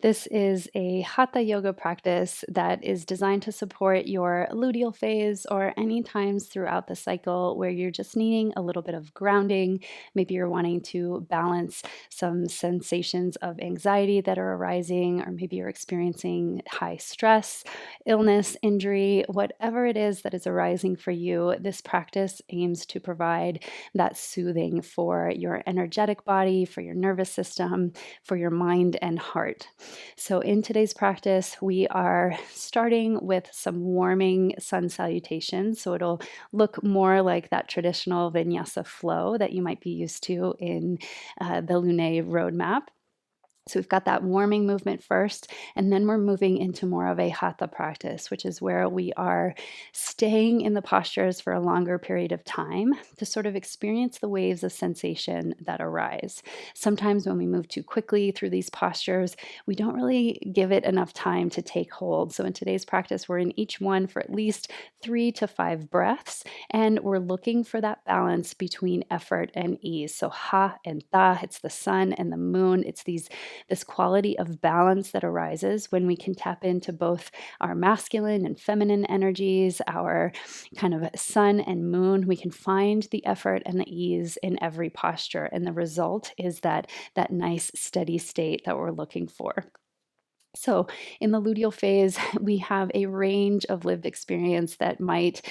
This is a Hatha yoga practice that is designed to support your luteal phase or any times throughout the cycle where you're just needing a little bit of grounding. Maybe you're wanting to balance some sensations of anxiety that are arising, or maybe you're experiencing high stress, illness, injury, whatever it is that is arising for you. This practice aims to provide that soothing for your energetic body, for your nervous system, for your mind and heart. So, in today's practice, we are starting with some warming sun salutations. So, it'll look more like that traditional vinyasa flow that you might be used to in the Lune roadmap. So we've got that warming movement first, and then we're moving into more of a hatha practice, which is where we are staying in the postures for a longer period of time to sort of experience the waves of sensation that arise. Sometimes when we move too quickly through these postures, we don't really give it enough time to take hold. So in today's practice, we're in each one for at least 3 to 5 breaths, and we're looking for that balance between effort and ease. So ha and tha, it's the sun and the moon. It's this quality of balance that arises when we can tap into both our masculine and feminine energies, our kind of sun and moon. We can find the effort and the ease in every posture, and the result is that nice steady state that we're looking for. So in the luteal phase, we have a range of lived experience that might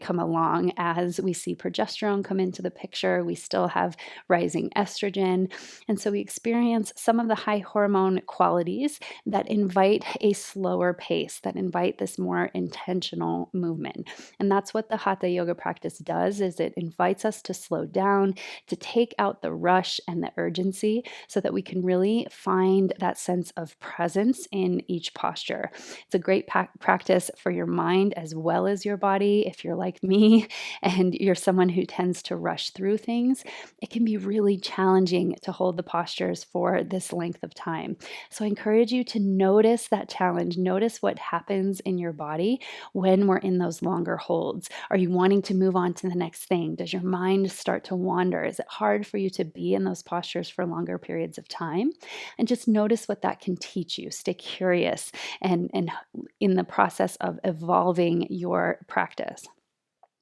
come along as we see progesterone come into the picture. We still have rising estrogen. And so we experience some of the high hormone qualities that invite a slower pace, that invite this more intentional movement. And that's what the Hatha yoga practice does, is it invites us to slow down, to take out the rush and the urgency so that we can really find that sense of presence in each posture. It's a great practice for your mind as well as your body. If you're like me and you're someone who tends to rush through things, it can be really challenging to hold the postures for this length of time. So I encourage you to notice that challenge. Notice what happens in your body when we're in those longer holds. Are you wanting to move on to the next thing? Does your mind start to wander? Is it hard for you to be in those postures for longer periods of time? And just notice what that can teach you. Stay curious and in the process of evolving your practice.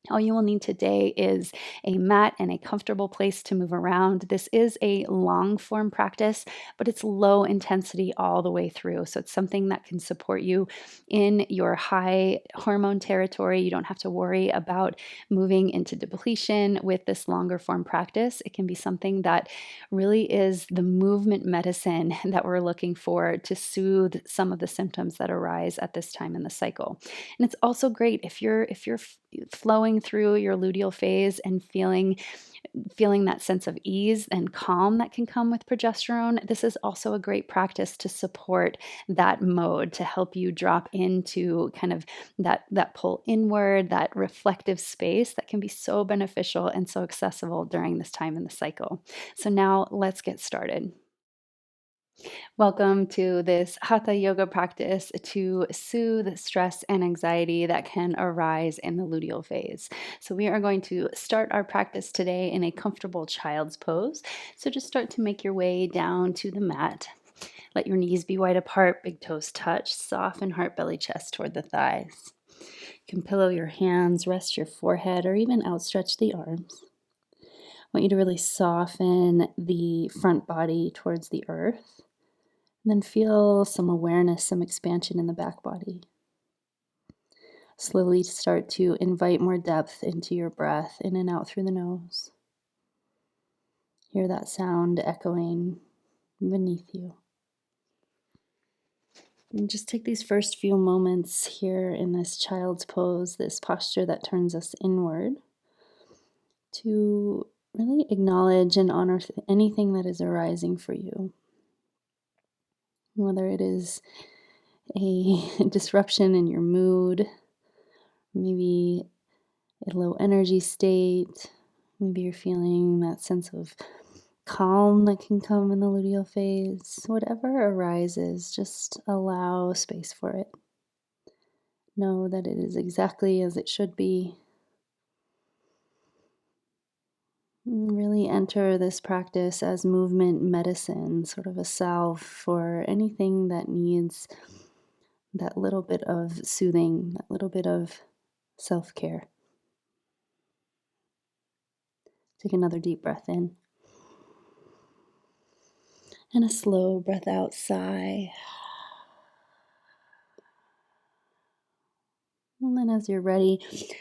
All you will need today is a mat and a comfortable place to move around. This is a long form practice, but it's low intensity all the way through. So it's something that can support you in your high hormone territory. You don't have to worry about moving into depletion with this longer form practice. It can be something that really is the movement medicine that we're looking for to soothe some of the symptoms that arise at this time in the cycle. And it's also great if you're flowing through your luteal phase and feeling that sense of ease and calm that can come with progesterone. This is also a great practice to support that mode, to help you drop into kind of that pull inward, that reflective space that can be so beneficial and so accessible during this time in the cycle. So now let's get started. Welcome to this Hatha yoga practice to soothe stress and anxiety that can arise in the luteal phase. So, we are going to start our practice today in a comfortable child's pose. So, just start to make your way down to the mat. Let your knees be wide apart, big toes touch, soften heart, belly, chest toward the thighs. You can pillow your hands, rest your forehead, or even outstretch the arms. I want you to really soften the front body towards the earth. And then feel some awareness, some expansion in the back body. Slowly start to invite more depth into your breath, in and out through the nose. Hear that sound echoing beneath you. And just take these first few moments here in this child's pose, this posture that turns us inward, to really acknowledge and honor anything that is arising for you. Whether it is a disruption in your mood, maybe a low energy state, maybe you're feeling that sense of calm that can come in the luteal phase. Whatever arises, just allow space for it. Know that it is exactly as it should be. Really enter this practice as movement medicine, sort of a salve for anything that needs that little bit of soothing, that little bit of self care. Take another deep breath in and a slow breath out, sigh. And then, as you're ready,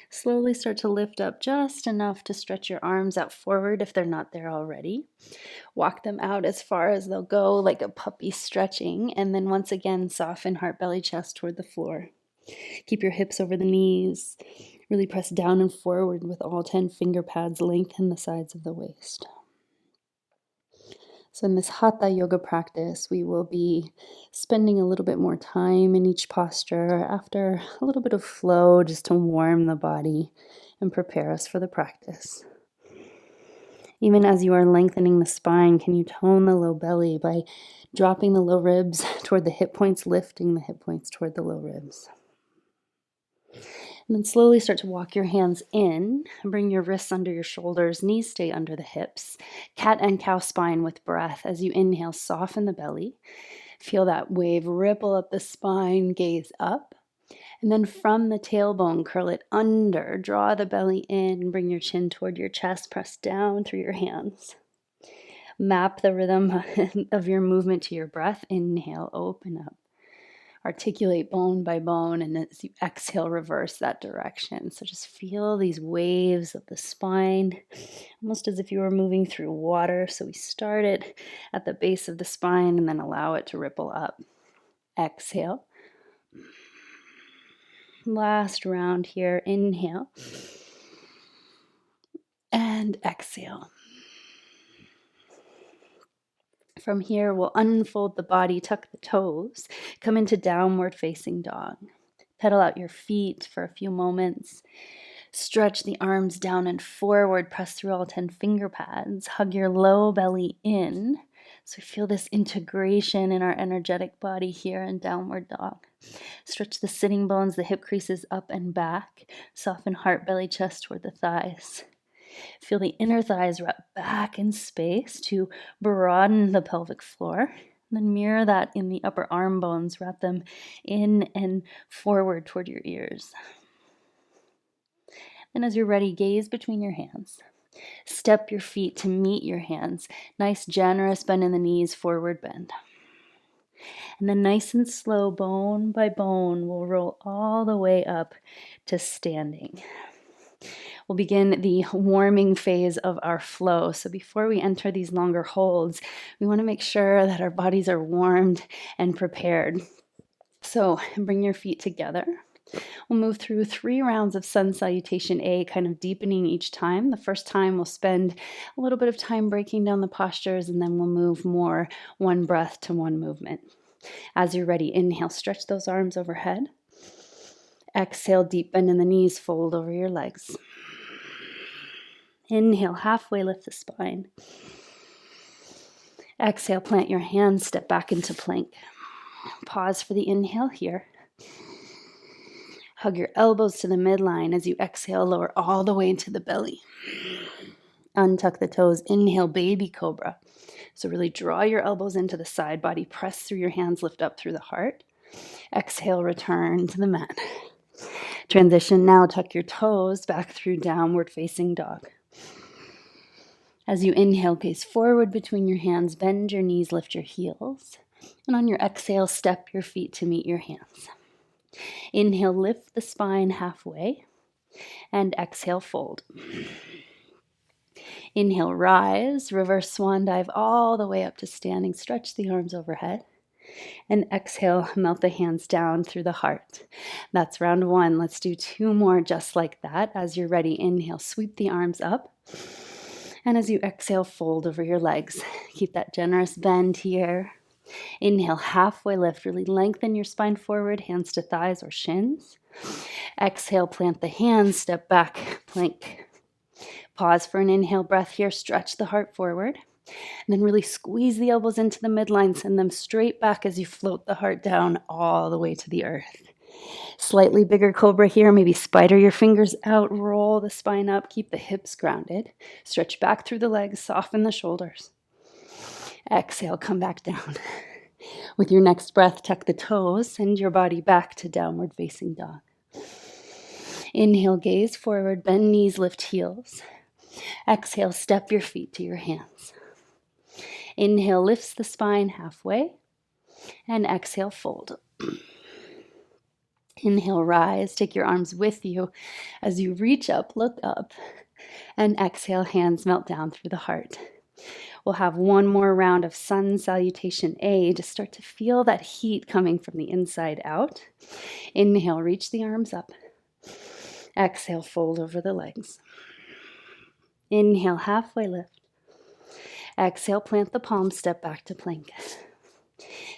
slowly start to lift up just enough to stretch your arms out forward if they're not there already. Walk them out as far as they'll go, like a puppy stretching. And then, once again, soften heart, belly, chest toward the floor. Keep your hips over the knees. Really press down and forward with all 10 finger pads. Lengthen the sides of the waist. So in this Hatha yoga practice, we will be spending a little bit more time in each posture after a little bit of flow just to warm the body and prepare us for the practice. Even as you are lengthening the spine, can you tone the low belly by dropping the low ribs toward the hip points, lifting the hip points toward the low ribs? And then slowly start to walk your hands in and bring your wrists under your shoulders, knees stay under the hips. Cat and cow spine with breath. As you inhale, soften the belly. Feel that wave ripple up the spine, gaze up. And then from the tailbone, curl it under. Draw the belly in, bring your chin toward your chest, press down through your hands. Map the rhythm of your movement to your breath. Inhale, open up. Articulate bone by bone, and as you exhale, reverse that direction. So just feel these waves of the spine, almost as if you were moving through water. So we start it at the base of the spine and then allow it to ripple up. Exhale. Last round here. Inhale. And exhale. From here, we'll unfold the body, tuck the toes, come into downward facing dog. Pedal out your feet for a few moments. Stretch the arms down and forward. Press through all 10 finger pads. Hug your low belly in. So we feel this integration in our energetic body here in downward dog. Stretch the sitting bones, the hip creases up and back. Soften heart, belly, chest toward the thighs. Feel the inner thighs wrap back in space to broaden the pelvic floor. And then mirror that in the upper arm bones. Wrap them in and forward toward your ears. And as you're ready, gaze between your hands. Step your feet to meet your hands. Nice, generous bend in the knees, forward bend. And then nice and slow, bone by bone, we'll roll all the way up to standing. We'll begin the warming phase of our flow. So before we enter these longer holds, we want to make sure that our bodies are warmed and prepared. So bring your feet together. We'll move through 3 rounds of sun salutation A, kind of deepening each time. The first time we'll spend a little bit of time breaking down the postures, and then we'll move more one breath to one movement. As you're ready, inhale, stretch those arms overhead. Exhale, deep bend in the knees, fold over your legs. Inhale, halfway lift the spine. Exhale, plant your hands, step back into plank. Pause for the inhale here. Hug your elbows to the midline. As you exhale, lower all the way into the belly. Untuck the toes. Inhale, baby cobra. So really draw your elbows into the side body. Press through your hands, lift up through the heart. Exhale, return to the mat. Transition now, tuck your toes back through downward facing dog. As you inhale, gaze forward between your hands, bend your knees, lift your heels. And on your exhale, step your feet to meet your hands. Inhale, lift the spine halfway, and exhale, fold. Inhale, rise, reverse swan dive all the way up to standing. Stretch the arms overhead. And exhale, melt the hands down through the heart. That's round 1. Let's do 2 more just like that. As you're ready, inhale, sweep the arms up. And as you exhale, fold over your legs. Keep that generous bend here. Inhale, halfway lift. Really lengthen your spine forward, hands to thighs or shins. Exhale, plant the hands, step back, plank. Pause for an inhale breath here. Stretch the heart forward. And then really squeeze the elbows into the midline. Send them straight back as you float the heart down all the way to the earth. Slightly bigger cobra here, maybe spider your fingers out, roll the spine up, keep the hips grounded. Stretch back through the legs, soften the shoulders. Exhale, come back down. With your next breath, tuck the toes, send your body back to downward facing dog. Inhale, gaze forward, bend knees, lift heels. Exhale, step your feet to your hands. Inhale, lifts the spine halfway, and exhale, fold. Inhale, rise, take your arms with you as you reach up, look up, and exhale, hands melt down through the heart. We'll have one more round of sun salutation A to start to feel that heat coming from the inside out. Inhale, reach the arms up. Exhale, fold over the legs. Inhale, halfway lift. Exhale, plant the palms, step back to plank.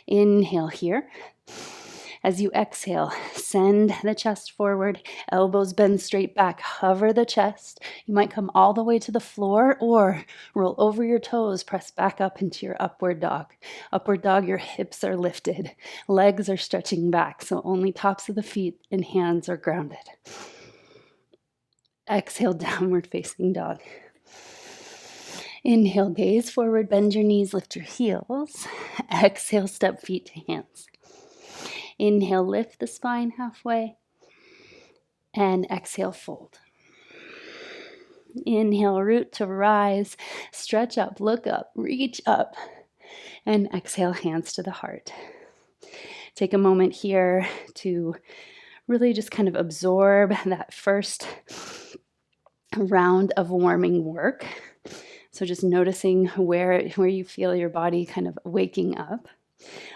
Inhale here. As you exhale, send the chest forward, elbows bend straight back, hover the chest. You might come all the way to the floor or roll over your toes, press back up into your upward dog. Upward dog, your hips are lifted, legs are stretching back, so only tops of the feet and hands are grounded. Exhale, downward facing dog. Inhale, gaze forward, bend your knees, lift your heels. Exhale, step feet to hands. Inhale, lift the spine halfway, and exhale, fold. Inhale, root to rise, stretch up, look up, reach up, and exhale, hands to the heart. Take a moment here to really just kind of absorb that first round of warming work. So just noticing where you feel your body kind of waking up.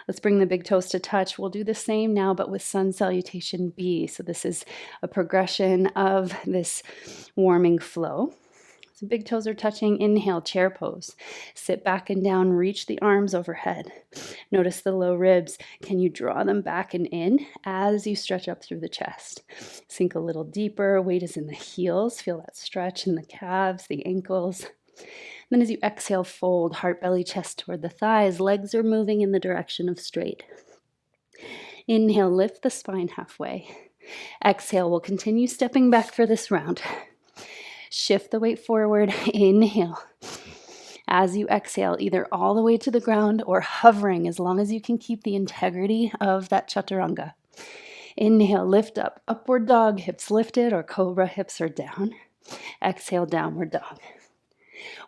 Let's bring the big toes to touch. We'll do the same now, but with sun salutation B. So this is a progression of this warming flow. So big toes are touching. Inhale, chair pose. Sit back and down, reach the arms overhead. Notice the low ribs. Can you draw them back and in as you stretch up through the chest? Sink a little deeper. Weight is in the heels. Feel that stretch in the calves, the ankles. Then as you exhale, fold, heart, belly, chest toward the thighs. Legs are moving in the direction of straight. Inhale, lift the spine halfway. Exhale, we'll continue stepping back for this round. Shift the weight forward. Inhale. As you exhale, either all the way to the ground or hovering as long as you can keep the integrity of that chaturanga. Inhale, lift up, upward dog, hips lifted, or cobra, hips are down. Exhale, downward dog.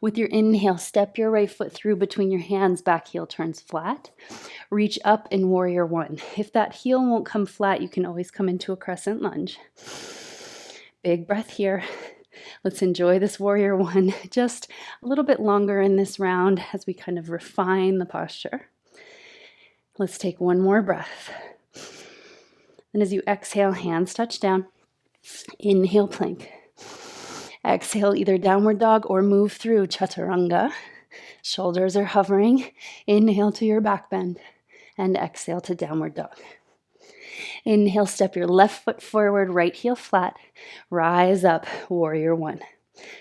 With your inhale, step your right foot through between your hands, back heel turns flat. Reach up in warrior one. If that heel won't come flat, you can always come into a crescent lunge. Big breath here. Let's enjoy this warrior one just a little bit longer in this round as we kind of refine the posture. Let's take one more breath. And as you exhale, hands touch down. Inhale, plank. Exhale, either downward dog or move through chaturanga. Shoulders are hovering. Inhale to your back bend and exhale to downward dog. Inhale, step your left foot forward, right heel flat. Rise up, warrior one.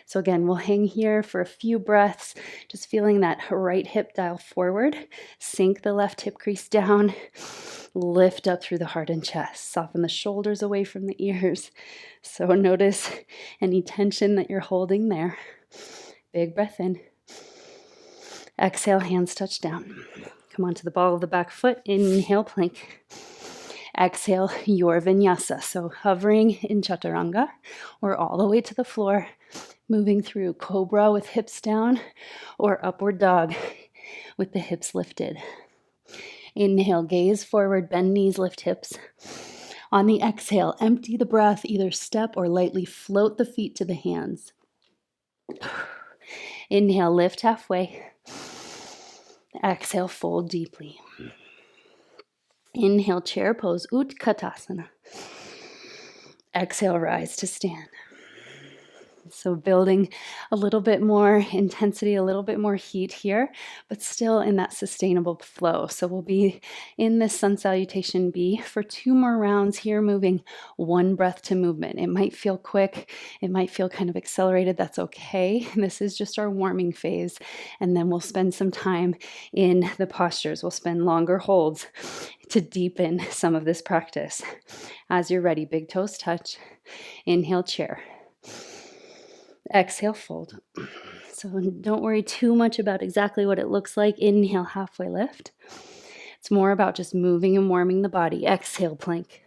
So again, we'll hang here for a few breaths, just feeling that right hip dial forward. Sink the left hip crease down. Lift up through the heart and chest. Soften the shoulders away from the ears. So notice any tension that you're holding there. Big breath in. Exhale, hands touch down. Come onto the ball of the back foot. Inhale, plank. Exhale, your vinyasa. So hovering in chaturanga or all the way to the floor. Moving through cobra with hips down or upward dog with the hips lifted. Inhale, gaze forward, bend knees, lift hips. On the exhale, empty the breath, either step or lightly float the feet to the hands. Inhale, lift halfway. Exhale, fold deeply. Inhale, chair pose, Utkatasana. Exhale, rise to stand. So building a little bit more intensity, a little bit more heat here, but still in that sustainable flow. So we'll be in this sun salutation B for 2 more rounds here, moving one breath to movement. It might feel quick, it might feel kind of accelerated. That's okay. This is just our warming phase. And then we'll spend some time in the postures. We'll spend longer holds to deepen some of this practice. As you're ready, big toes touch. Inhale, chair. Exhale, fold. So don't worry too much about exactly what it looks like. Inhale, halfway lift. It's more about just moving and warming the body. Exhale, plank.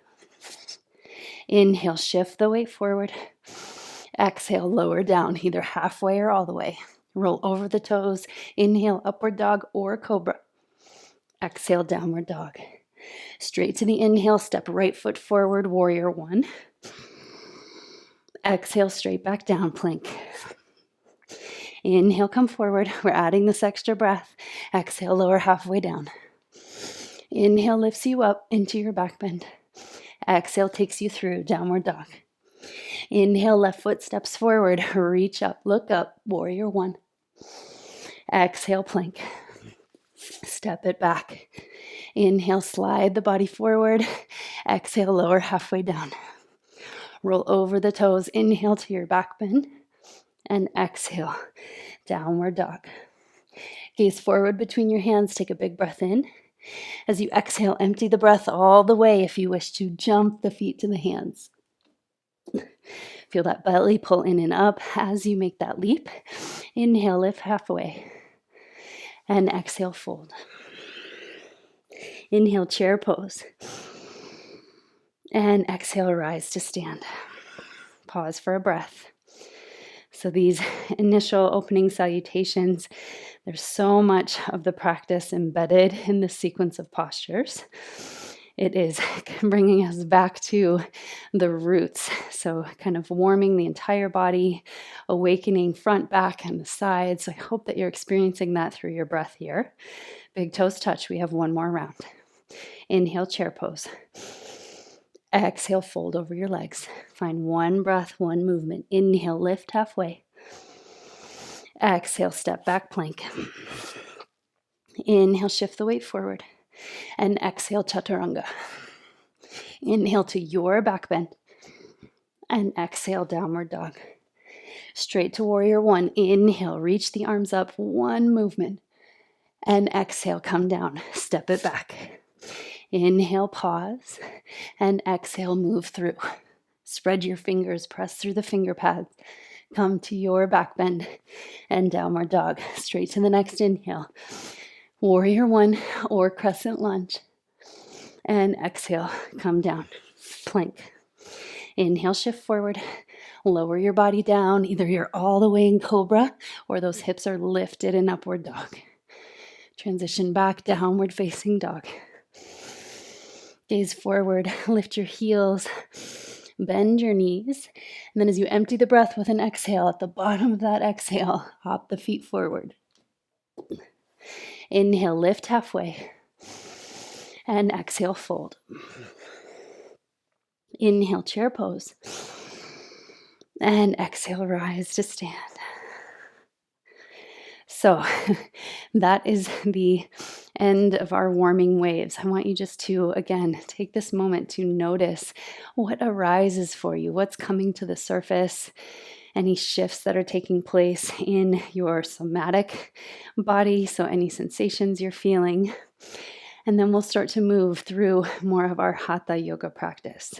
Inhale, shift the weight forward. Exhale, lower down, either halfway or all the way. Roll over the toes. Inhale, upward dog or cobra. Exhale, downward dog. Straight to the inhale, step right foot forward, warrior one. Exhale, straight back down, plank. Inhale, come forward. We're adding this extra breath. Exhale, lower halfway down. Inhale lifts you up into your back bend. Exhale takes you through downward dog. Inhale, left foot steps forward. Reach up, look up, warrior one. Exhale, plank. Step it back. Inhale, slide the body forward. Exhale, lower halfway down. Roll over the toes. Inhale to your back bend. And exhale, downward dog. Gaze forward between your hands. Take a big breath in. As you exhale, empty the breath all the way if you wish to jump the feet to the hands. Feel that belly pull in and up as you make that leap. Inhale, lift halfway. And exhale, fold. Inhale, chair pose. And exhale, rise to stand. Pause for a breath. So these initial opening salutations, there's so much of the practice embedded in this sequence of postures. It is bringing us back to the roots. So kind of warming the entire body, awakening front, back, and the sides. So I hope that you're experiencing that through your breath here. Big toes touch. We have one more round. Inhale, chair pose. Exhale, fold over your legs. Find one breath, one movement. Inhale, lift halfway. Exhale, step back, plank. Inhale, shift the weight forward. And exhale, chaturanga. Inhale to your back bend. And exhale, downward dog. Straight to warrior one. Inhale, reach the arms up. One movement. And exhale, come down. Step it back. Inhale, pause. And exhale, move through. Spread your fingers, press through the finger pads. Come to your back bend and downward dog. Straight to the next inhale. Warrior one or crescent lunge. And exhale, come down. Plank. Inhale, shift forward. Lower your body down. Either you're all the way in cobra or those hips are lifted in upward dog. Transition back, downward facing dog. Gaze forward, lift your heels, bend your knees. And then as you empty the breath with an exhale, at the bottom of that exhale, hop the feet forward. Inhale, lift halfway. And exhale, fold. Inhale, chair pose. And exhale, rise to stand. So that is the end of our warming waves. I want you just to, again, take this moment to notice what arises for you, what's coming to the surface, any shifts that are taking place in your somatic body, so any sensations you're feeling. And then we'll start to move through more of our Hatha yoga practice.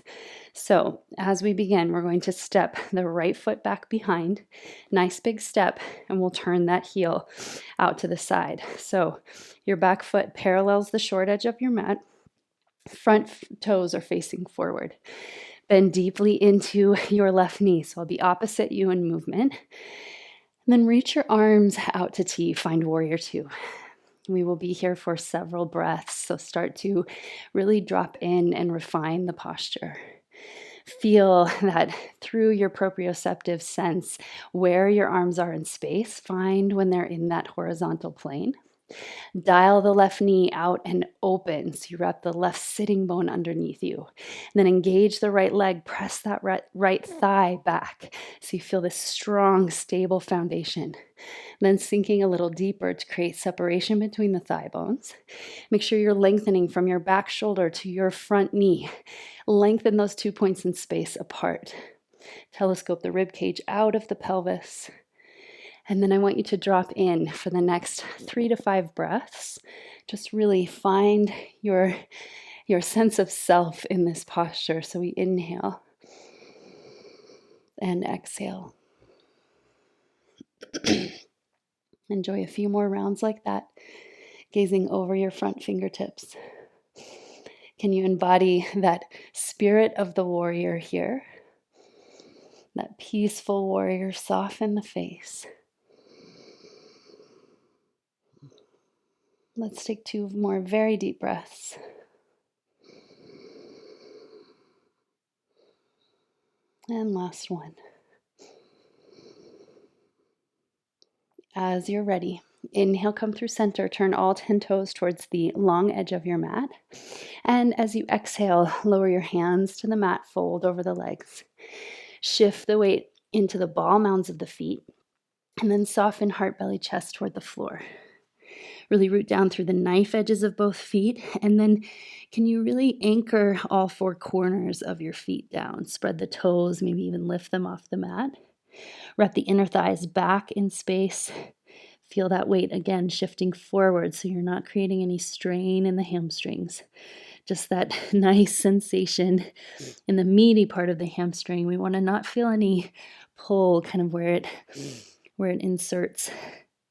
So as we begin, we're going to step the right foot back behind, nice big step, and we'll turn that heel out to the side. So your back foot parallels the short edge of your mat. Front toes are facing forward. Bend deeply into your left knee. So I'll be opposite you in movement. And then reach your arms out to T. Find warrior two. We will be here for several breaths, so start to really drop in and refine the posture. Feel that through your proprioceptive sense where your arms are in space. Find when they're in that horizontal plane. Dial the left knee out and open. So you wrap the left sitting bone underneath you. And then engage the right leg. Press that right thigh back. So you feel this strong, stable foundation. Then sinking a little deeper to create separation between the thigh bones. Make sure you're lengthening from your back shoulder to your front knee. Lengthen those 2 points in space apart. Telescope the rib cage out of the pelvis. And then I want you to drop in for the next 3 to 5 breaths. Just really find your sense of self in this posture. So we inhale and exhale. Enjoy a few more rounds like that, gazing over your front fingertips. Can you embody that spirit of the warrior here? That peaceful warrior, soften the face. Let's take 2 more very deep breaths. And last one. As you're ready, inhale, come through center, turn all 10 toes towards the long edge of your mat. And as you exhale, lower your hands to the mat, fold over the legs. Shift the weight into the ball mounds of the feet, and then soften heart, belly, chest toward the floor. Really root down through the knife edges of both feet, and then can you really anchor all 4 corners of your feet down? Spread the toes, maybe even lift them off the mat. Wrap the inner thighs back in space. Feel that weight again shifting forward so you're not creating any strain in the hamstrings. Just that nice sensation in the meaty part of the hamstring. We want to not feel any pull kind of where it inserts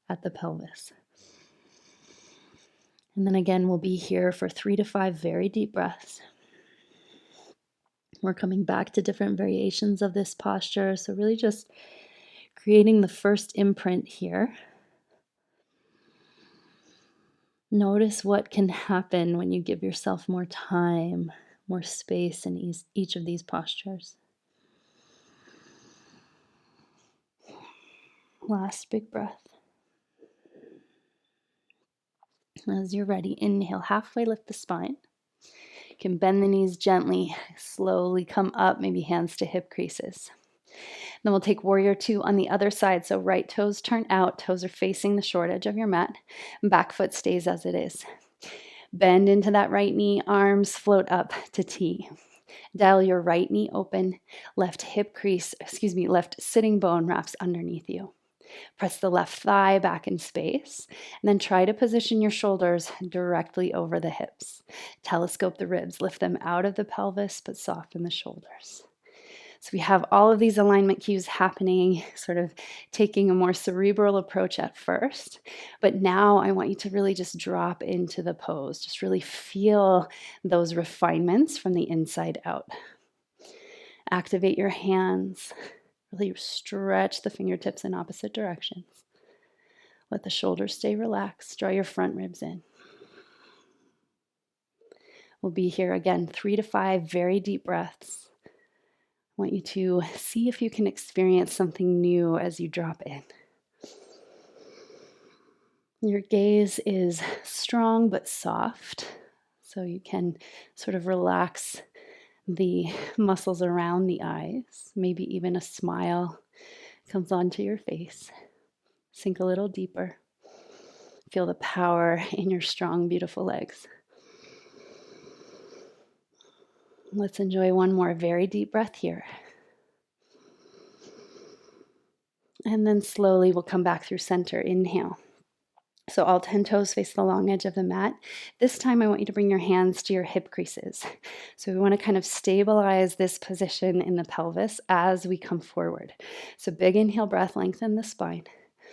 at the pelvis. And then again, we'll be here for 3 to 5 very deep breaths. We're coming back to different variations of this posture. So really just creating the first imprint here. Notice what can happen when you give yourself more time, more space in each of these postures. Last big breath. As you're ready, inhale, halfway lift the spine. You can bend the knees gently, slowly come up, maybe hands to hip creases. Then we'll take warrior 2 on the other side. So right toes turn out, toes are facing the short edge of your mat, back foot stays as it is. Bend into that right knee, arms float up to T. Dial your right knee open, left sitting bone wraps underneath you. Press the left thigh back in space, and then try to position your shoulders directly over the hips. Telescope the ribs, lift them out of the pelvis, but soften the shoulders. So we have all of these alignment cues happening, sort of taking a more cerebral approach at first. But now I want you to really just drop into the pose. Just really feel those refinements from the inside out. Activate your hands. Really stretch the fingertips in opposite directions. Let the shoulders stay relaxed. Draw your front ribs in. We'll be here again, 3 to 5 very deep breaths. I want you to see if you can experience something new as you drop in. Your gaze is strong but soft, so you can sort of relax the muscles around the eyes. Maybe even a smile comes onto your face. Sink a little deeper. Feel the power in your strong, beautiful legs. Let's enjoy one more very deep breath here. And then slowly we'll come back through center. Inhale. So all 10 toes face the long edge of the mat. This time I want you to bring your hands to your hip creases. So we want to kind of stabilize this position in the pelvis as we come forward. So big inhale breath, lengthen the spine.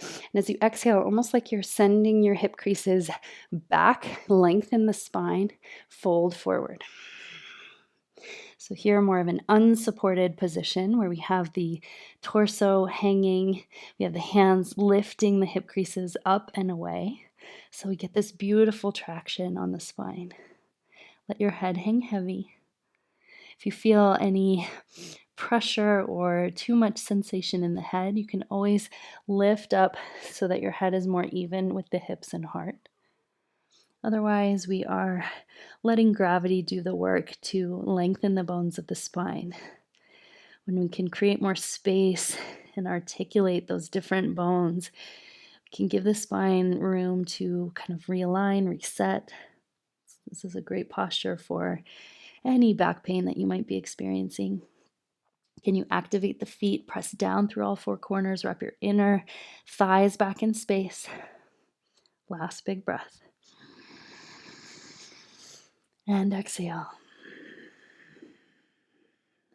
And as you exhale, almost like you're sending your hip creases back, lengthen the spine, fold forward. So here more of an unsupported position where we have the torso hanging, we have the hands lifting the hip creases up and away. So we get this beautiful traction on the spine. Let your head hang heavy. If you feel any pressure or too much sensation in the head, you can always lift up so that your head is more even with the hips and heart. Otherwise, we are letting gravity do the work to lengthen the bones of the spine. When we can create more space and articulate those different bones, we can give the spine room to kind of realign, reset. This is a great posture for any back pain that you might be experiencing. Can you activate the feet? Press down through all four corners, wrap your inner thighs back in space. Last big breath. And exhale.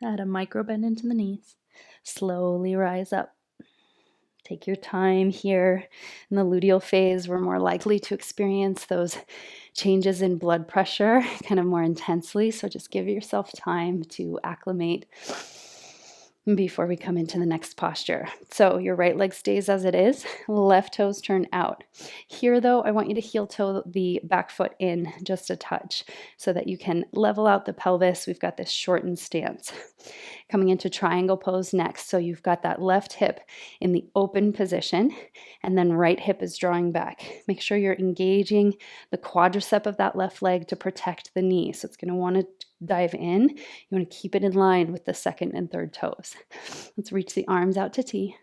Add a micro bend into the knees. Slowly rise up. Take your time here. In the luteal phase, we're more likely to experience those changes in blood pressure kind of more intensely. So just give yourself time to acclimate before we come into the next posture. So your right leg stays as it is, left toes turn out. Here though, I want you to heel toe the back foot in just a touch so that you can level out the pelvis. We've got this shortened stance. Coming into triangle pose next. So you've got that left hip in the open position and then right hip is drawing back. Make sure you're engaging the quadricep of that left leg to protect the knee. So it's going to want to dive in. You want to keep it in line with the second and third toes. Let's reach the arms out to T.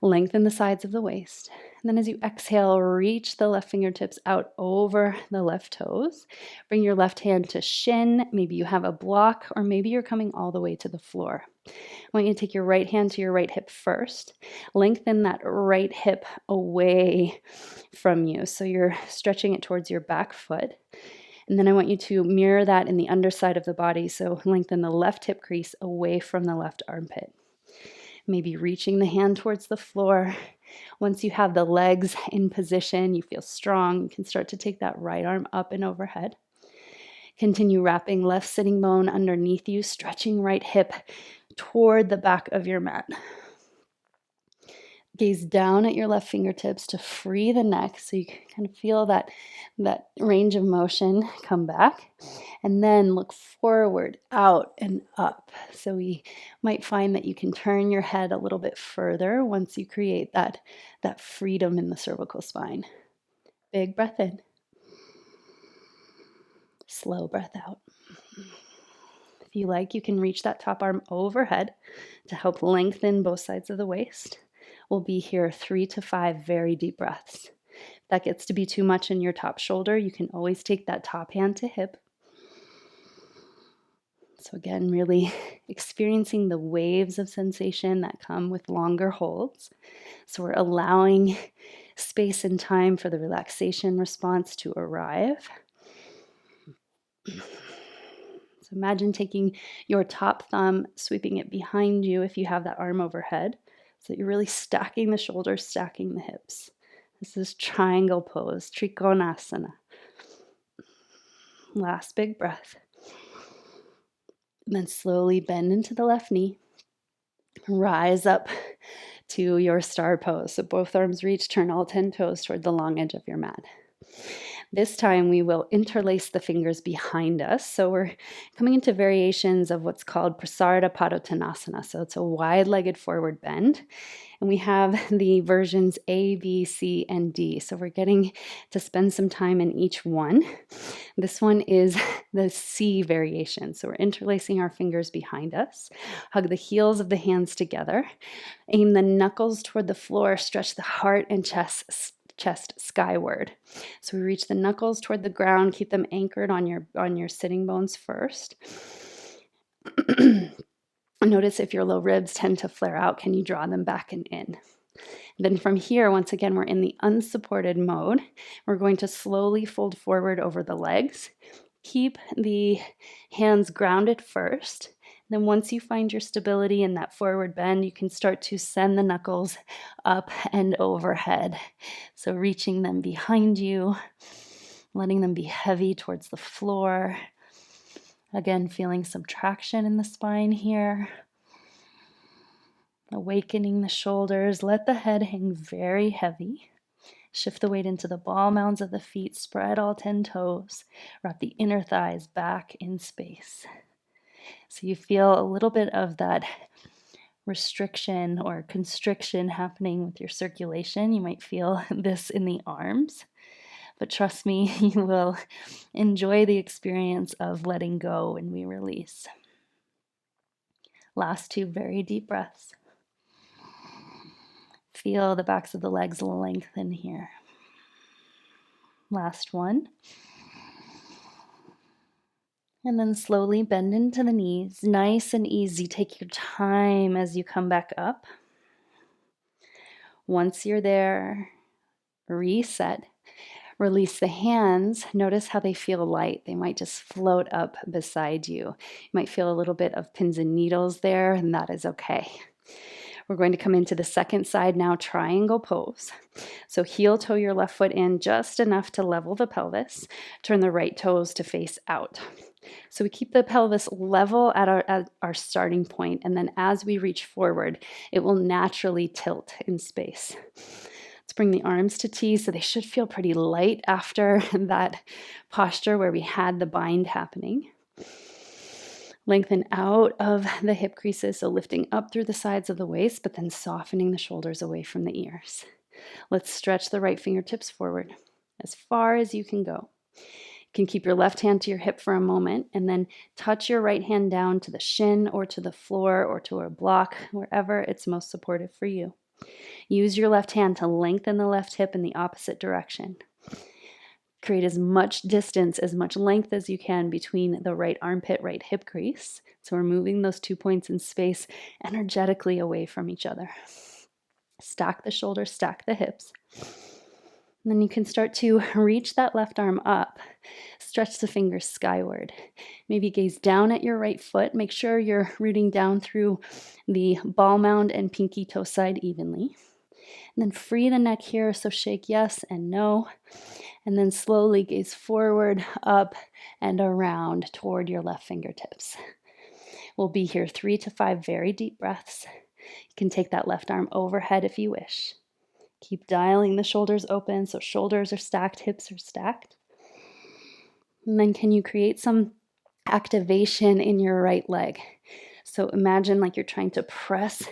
Lengthen the sides of the waist. And then as you exhale, reach the left fingertips out over the left toes. Bring your left hand to shin. Maybe you have a block, or maybe you're coming all the way to the floor. I want you to take your right hand to your right hip first. Lengthen that right hip away from you. So you're stretching it towards your back foot. And then I want you to mirror that in the underside of the body. So lengthen the left hip crease away from the left armpit. Maybe reaching the hand towards the floor. Once you have the legs in position, you feel strong, you can start to take that right arm up and overhead. Continue wrapping left sitting bone underneath you, stretching right hip toward the back of your mat. Gaze down at your left fingertips to free the neck so you can kind of feel that range of motion come back. And then look forward, out, and up. So we might find that you can turn your head a little bit further once you create that freedom in the cervical spine. Big breath in. Slow breath out. If you like, you can reach that top arm overhead to help lengthen both sides of the waist. We'll be here 3 to 5 very deep breaths. If that gets to be too much in your top shoulder, you can always take that top hand to hip. So again, really experiencing the waves of sensation that come with longer holds. So we're allowing space and time for the relaxation response to arrive. So imagine taking your top thumb, sweeping it behind you if you have that arm overhead, so that you're really stacking the shoulders, stacking the hips. This is triangle pose, Trikonasana. Last big breath. And then slowly bend into the left knee. Rise up to your star pose. So both arms reach, turn all 10 toes toward the long edge of your mat. This time we will interlace the fingers behind us. So we're coming into variations of what's called Prasarita Padottanasana. So it's a wide-legged forward bend. And we have the versions A, B, C, and D. So we're getting to spend some time in each one. This one is the C variation. So we're interlacing our fingers behind us. Hug the heels of the hands together. Aim the knuckles toward the floor. Stretch the heart and chest skyward. So we reach the knuckles toward the ground. Keep them anchored on your sitting bones first. Notice if your low ribs tend to flare out, can you draw them back and in? Then from here, once again, we're in the unsupported mode. We're going to slowly fold forward over the legs. Keep the hands grounded first. Then once you find your stability in that forward bend, you can start to send the knuckles up and overhead. So reaching them behind you, letting them be heavy towards the floor. Again, feeling some traction in the spine here. Awakening the shoulders. Let the head hang very heavy. Shift the weight into the ball mounds of the feet. Spread all 10 toes. Wrap the inner thighs back in space. So you feel a little bit of that restriction or constriction happening with your circulation. You might feel this in the arms. But trust me, you will enjoy the experience of letting go when we release. Last 2 very deep breaths. Feel the backs of the legs lengthen here. Last one. And then slowly bend into the knees. Nice and easy. Take your time as you come back up. Once you're there, reset. Release the hands. Notice how they feel light. They might just float up beside you. You might feel a little bit of pins and needles there, and that is okay. We're going to come into the second side now, triangle pose. So heel toe your left foot in just enough to level the pelvis. Turn the right toes to face out. So we keep the pelvis level at our starting point, and then as we reach forward, it will naturally tilt in space. Let's bring the arms to T, so they should feel pretty light after that posture where we had the bind happening. Lengthen out of the hip creases, so lifting up through the sides of the waist, but then softening the shoulders away from the ears. Let's stretch the right fingertips forward as far as you can go. You can keep your left hand to your hip for a moment and then touch your right hand down to the shin or to the floor or to a block, wherever it's most supportive for you. Use your left hand to lengthen the left hip in the opposite direction. Create as much distance, as much length as you can between the right armpit, right hip crease. So we're moving those 2 points in space energetically away from each other. Stack the shoulders, stack the hips. And then you can start to reach that left arm up. Stretch the fingers skyward. Maybe gaze down at your right foot. Make sure you're rooting down through the ball mound and pinky toe side evenly. And then free the neck here, so shake yes and no. And then slowly gaze forward, up, and around toward your left fingertips. We'll be here 3 to 5 very deep breaths. You can take that left arm overhead if you wish. Keep dialing the shoulders open, so shoulders are stacked, hips are stacked. And then can you create some activation in your right leg? So imagine like you're trying to press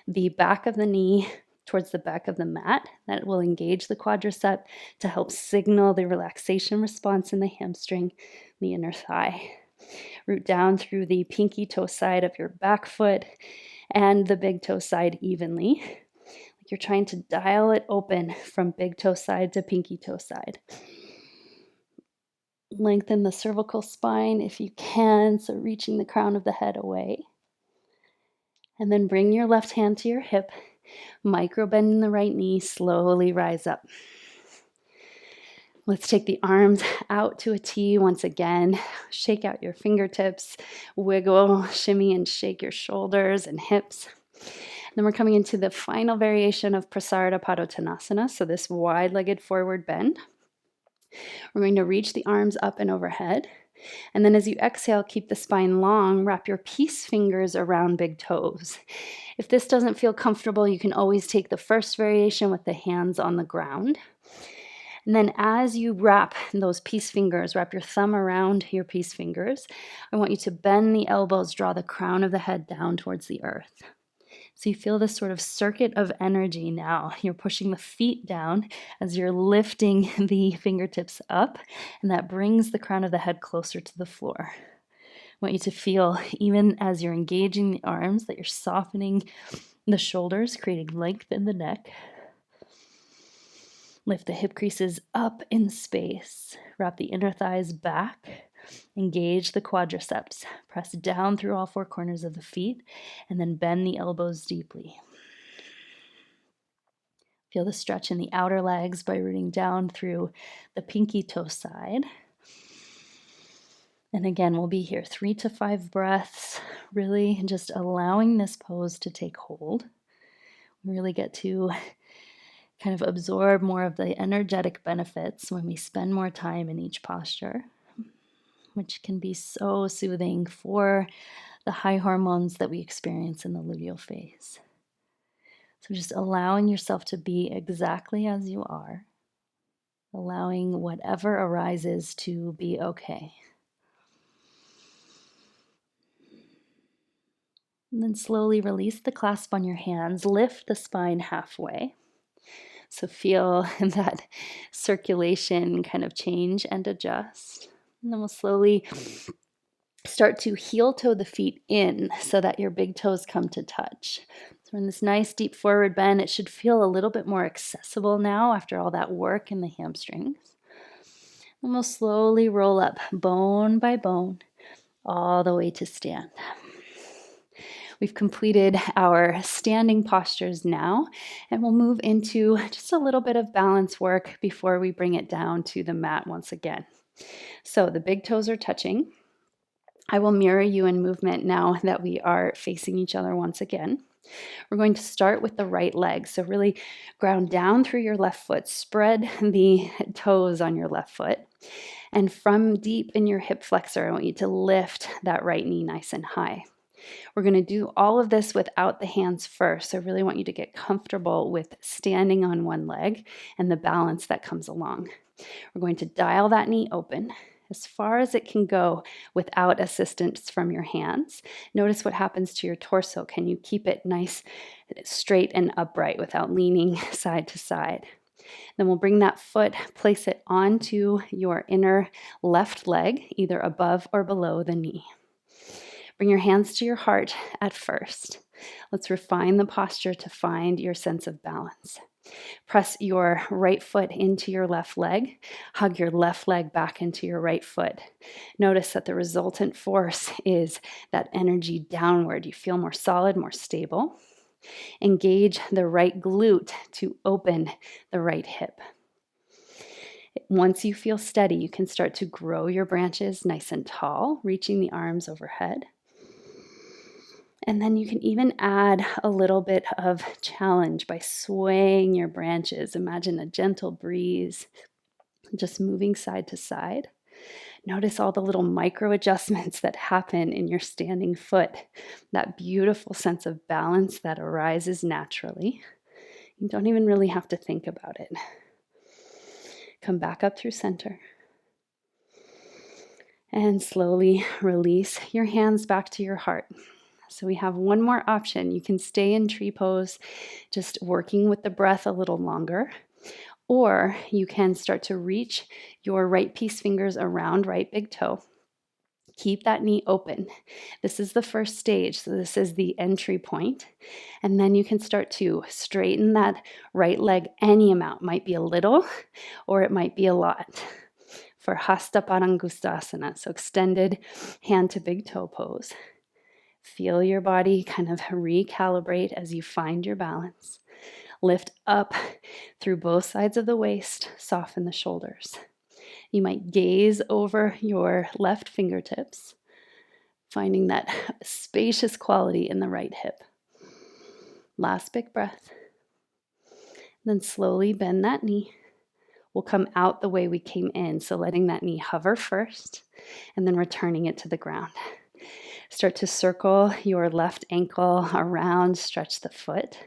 the back of the knee towards the back of the mat. That will engage the quadricep to help signal the relaxation response in the hamstring, the inner thigh. Root down through the pinky toe side of your back foot and the big toe side evenly. Like you're trying to dial it open from big toe side to pinky toe side. Lengthen the cervical spine if you can, so reaching the crown of the head away. And then bring your left hand to your hip. Micro bend in the right knee, slowly rise up. Let's take the arms out to a T once again. Shake out your fingertips, wiggle, shimmy, and shake your shoulders and hips. Then we're coming into the final variation of Prasarita Padottanasana, so this wide-legged forward bend. We're going to reach the arms up and overhead. And then as you exhale, keep the spine long, wrap your peace fingers around big toes. If this doesn't feel comfortable, you can always take the first variation with the hands on the ground. And then as you wrap those peace fingers, wrap your thumb around your peace fingers, I want you to bend the elbows, draw the crown of the head down towards the earth. So you feel this sort of circuit of energy now. You're pushing the feet down as you're lifting the fingertips up, and that brings the crown of the head closer to the floor. I want you to feel, even as you're engaging the arms, that you're softening the shoulders, creating length in the neck. Lift the hip creases up in space. Wrap the inner thighs back. Engage the quadriceps. Press down through all 4 corners of the feet, and then bend the elbows deeply. Feel the stretch in the outer legs by rooting down through the pinky toe side. And again, we'll be here 3 to 5 breaths, really just allowing this pose to take hold. We really get to kind of absorb more of the energetic benefits when we spend more time in each posture, which can be so soothing for the high hormones that we experience in the luteal phase. So just allowing yourself to be exactly as you are, allowing whatever arises to be okay. And then slowly release the clasp on your hands, lift the spine halfway. So feel that circulation kind of change and adjust. And then we'll slowly start to heel toe the feet in so that your big toes come to touch. So in this nice deep forward bend, it should feel a little bit more accessible now after all that work in the hamstrings. And we'll slowly roll up bone by bone all the way to stand. We've completed our standing postures now, and we'll move into just a little bit of balance work before we bring it down to the mat once again. So the big toes are touching. I will mirror you in movement now that we are facing each other once again. We're going to start with the right leg. So really ground down through your left foot. Spread the toes on your left foot. And from deep in your hip flexor, I want you to lift that right knee nice and high. We're going to do all of this without the hands first. So I really want you to get comfortable with standing on one leg and the balance that comes along. We're going to dial that knee open as far as it can go without assistance from your hands. Notice what happens to your torso. Can you keep it nice, straight, and upright without leaning side to side? Then we'll bring that foot, place it onto your inner left leg, either above or below the knee. Bring your hands to your heart at first. Let's refine the posture to find your sense of balance. Press your right foot into your left leg. Hug your left leg back into your right foot. Notice that the resultant force is that energy downward. You feel more solid, more stable. Engage the right glute to open the right hip. Once you feel steady, you can start to grow your branches nice and tall, reaching the arms overhead. And then you can even add a little bit of challenge by swaying your branches. Imagine a gentle breeze, just moving side to side. Notice all the little micro adjustments that happen in your standing foot, that beautiful sense of balance that arises naturally. You don't even really have to think about it. Come back up through center. And slowly release your hands back to your heart. So we have one more option. You can stay in tree pose, just working with the breath a little longer, or you can start to reach your right peace fingers around right big toe. Keep that knee open. This is the first stage, so this is the entry point. And then you can start to straighten that right leg any amount. Might be a little, or it might be a lot. For Hasta Padangustasana, so extended hand to big toe pose. Feel your body kind of recalibrate as you find your balance. Lift up through both sides of the waist, soften the shoulders. You might gaze over your left fingertips, finding that spacious quality in the right hip. Last big breath. Then slowly bend that knee. We'll come out the way we came in, so letting that knee hover first and then returning it to the ground. Start to circle your left ankle around, stretch the foot.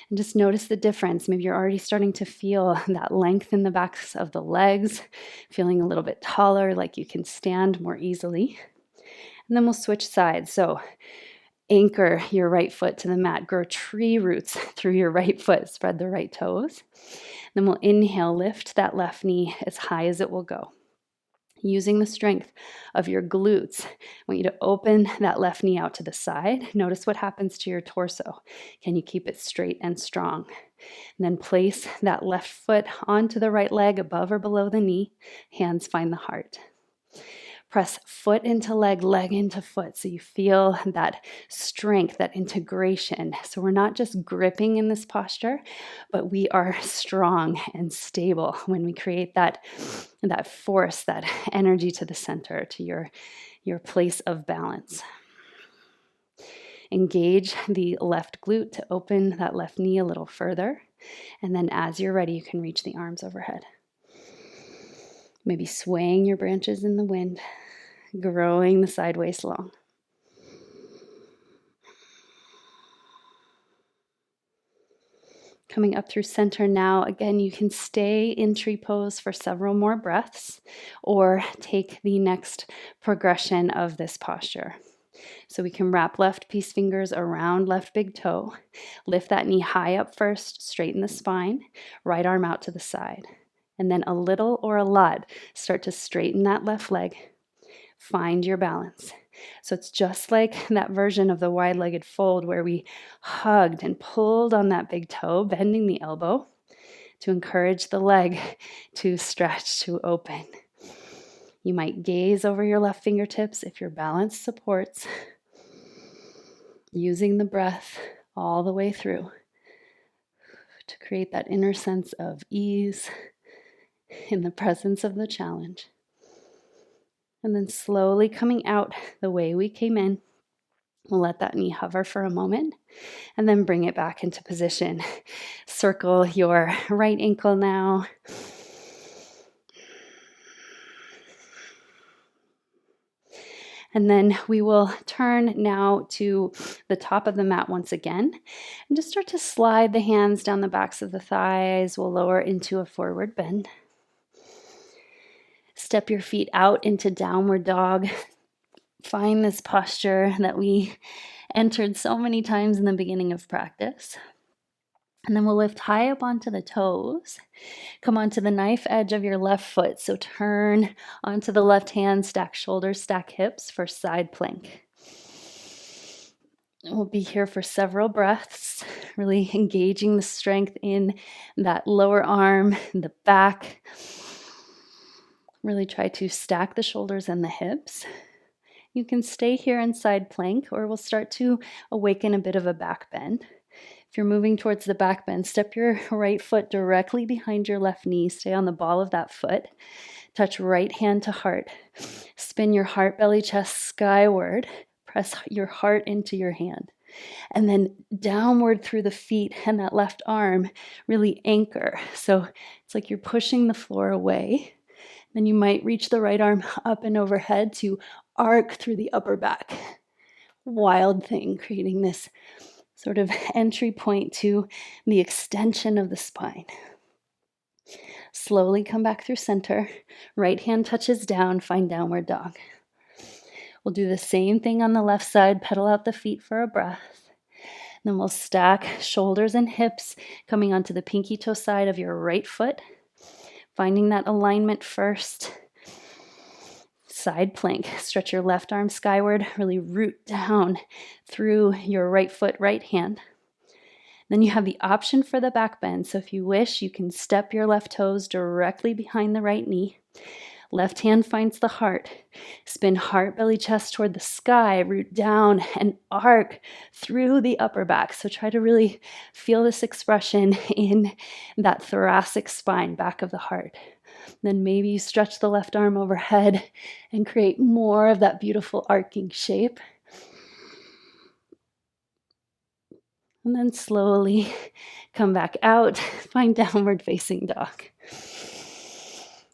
And just notice the difference. Maybe you're already starting to feel that length in the backs of the legs, feeling a little bit taller, like you can stand more easily. And then we'll switch sides. So anchor your right foot to the mat. Grow tree roots through your right foot. Spread the right toes. Then we'll inhale, lift that left knee as high as it will go. Using the strength of your glutes, I want you to open that left knee out to the side. Notice what happens to your torso. Can you keep it straight and strong? And then place that left foot onto the right leg above or below the knee. Hands find the heart. Press foot into leg, leg into foot, so you feel that strength, that integration. So we're not just gripping in this posture, but we are strong and stable when we create that force, that energy to the center, to your place of balance. Engage the left glute to open that left knee a little further. And then as you're ready, you can reach the arms overhead. Maybe swaying your branches in the wind, growing the side waist long. Coming up through center now. Again, you can stay in tree pose for several more breaths or take the next progression of this posture. So we can wrap left peace fingers around left big toe. Lift that knee high up first, straighten the spine, right arm out to the side. And then a little or a lot, start to straighten that left leg. Find your balance. So it's just like that version of the wide-legged fold where we hugged and pulled on that big toe, bending the elbow to encourage the leg to stretch, to open. You might gaze over your left fingertips if your balance supports, using the breath all the way through to create that inner sense of ease in the presence of the challenge. And then slowly coming out the way we came in, we'll let that knee hover for a moment and then bring it back into position. Circle your right ankle now. And then we will turn now to the top of the mat once again and just start to slide the hands down the backs of the thighs. We'll lower into a forward bend. Step your feet out into downward dog. Find this posture that we entered so many times in the beginning of practice. And then we'll lift high up onto the toes. Come onto the knife edge of your left foot. So turn onto the left hand, stack shoulders, stack hips for side plank. We'll be here for several breaths, really engaging the strength in that lower arm, the back. Really try to stack the shoulders and the hips. You can stay here in side plank, or we'll start to awaken a bit of a back bend. If you're moving towards the back bend, step your right foot directly behind your left knee. Stay on the ball of that foot. Touch right hand to heart. Spin your heart, belly, chest skyward. Press your heart into your hand. And then downward through the feet and that left arm, really anchor. So it's like you're pushing the floor away. Then you might reach the right arm up and overhead to arc through the upper back. Wild thing, creating this sort of entry point to the extension of the spine. Slowly come back through center. Right hand touches down, find downward dog. We'll do the same thing on the left side, pedal out the feet for a breath. Then we'll stack shoulders and hips, coming onto the pinky toe side of your right foot. Finding that alignment first. Side plank. Stretch your left arm skyward. Really root down through your right foot, right hand. Then you have the option for the back bend. So if you wish, you can step your left toes directly behind the right knee. Left hand finds the heart. Spin heart, belly, chest toward the sky. Root down and arc through the upper back. So try to really feel this expression in that thoracic spine, back of the heart. Then maybe you stretch the left arm overhead and create more of that beautiful arcing shape. And then slowly come back out, find downward facing dog.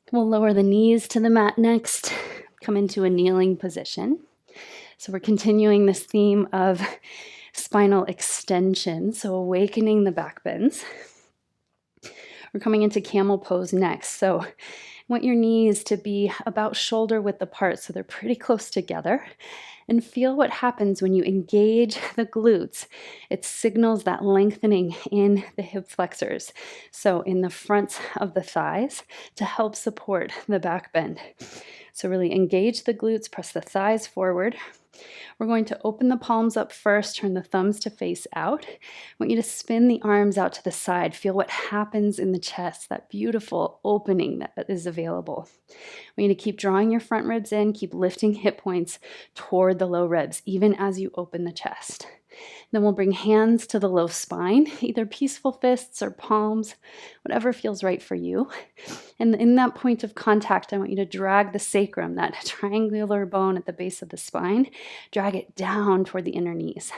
We'll lower the knees to the mat next, come into a kneeling position. So we're continuing this theme of spinal extension, so awakening the back bends. We're coming into camel pose next. So I want your knees to be about shoulder width apart, so they're pretty close together. And feel what happens when you engage the glutes. It signals that lengthening in the hip flexors, so in the front of the thighs, to help support the back bend. So really engage the glutes, press the thighs forward. We're going to open the palms up first, turn the thumbs to face out. I want you to spin the arms out to the side. Feel what happens in the chest, that beautiful opening that is available. We need to keep drawing your front ribs in, keep lifting hip points toward the low ribs, even as you open the chest. Then we'll bring hands to the low spine, either peaceful fists or palms, whatever feels right for you. And in that point of contact, I want you to drag the sacrum, that triangular bone at the base of the spine, drag it down toward the inner knees.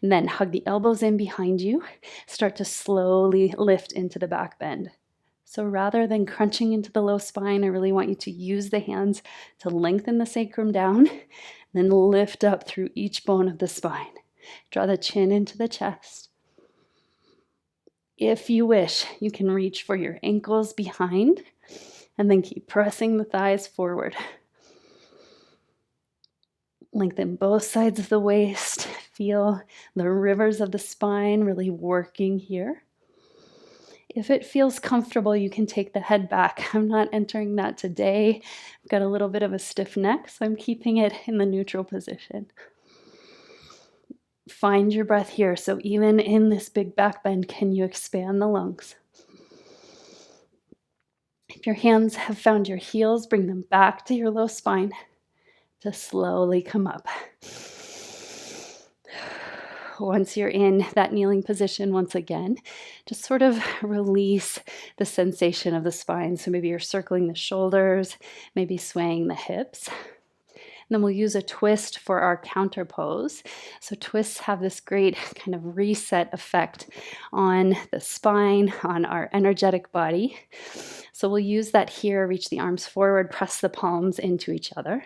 And then hug the elbows in behind you. Start to slowly lift into the back bend. So rather than crunching into the low spine, I really want you to use the hands to lengthen the sacrum down, then lift up through each bone of the spine. Draw the chin into the chest. If you wish, you can reach for your ankles behind and then keep pressing the thighs forward. Lengthen both sides of the waist. Feel the rivers of the spine really working here. If it feels comfortable, you can take the head back. I'm not entering that today. I've got a little bit of a stiff neck, so I'm keeping it in the neutral position. Find your breath here. So even in this big back bend, can you expand the lungs? If your hands have found your heels, bring them back to your low spine to slowly come up. Once you're in that kneeling position, once again, just sort of release the sensation of the spine. So maybe you're circling the shoulders, maybe swaying the hips. And then we'll use a twist for our counter pose. So twists have this great kind of reset effect on the spine, on our energetic body. So we'll use that here. Reach the arms forward, press the palms into each other.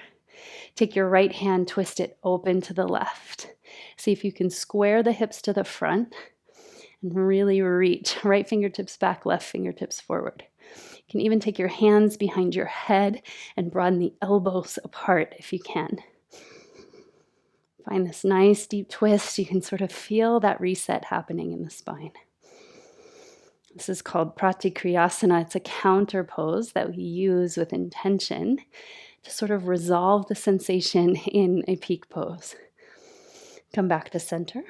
Take your right hand, twist it open to the left. See if you can square the hips to the front and really reach. Right fingertips back, left fingertips forward. You can even take your hands behind your head and broaden the elbows apart if you can. Find this nice deep twist. You can sort of feel that reset happening in the spine. This is called Pratikriyasana. It's a counter pose that we use with intention to sort of resolve the sensation in a peak pose. Come back to center.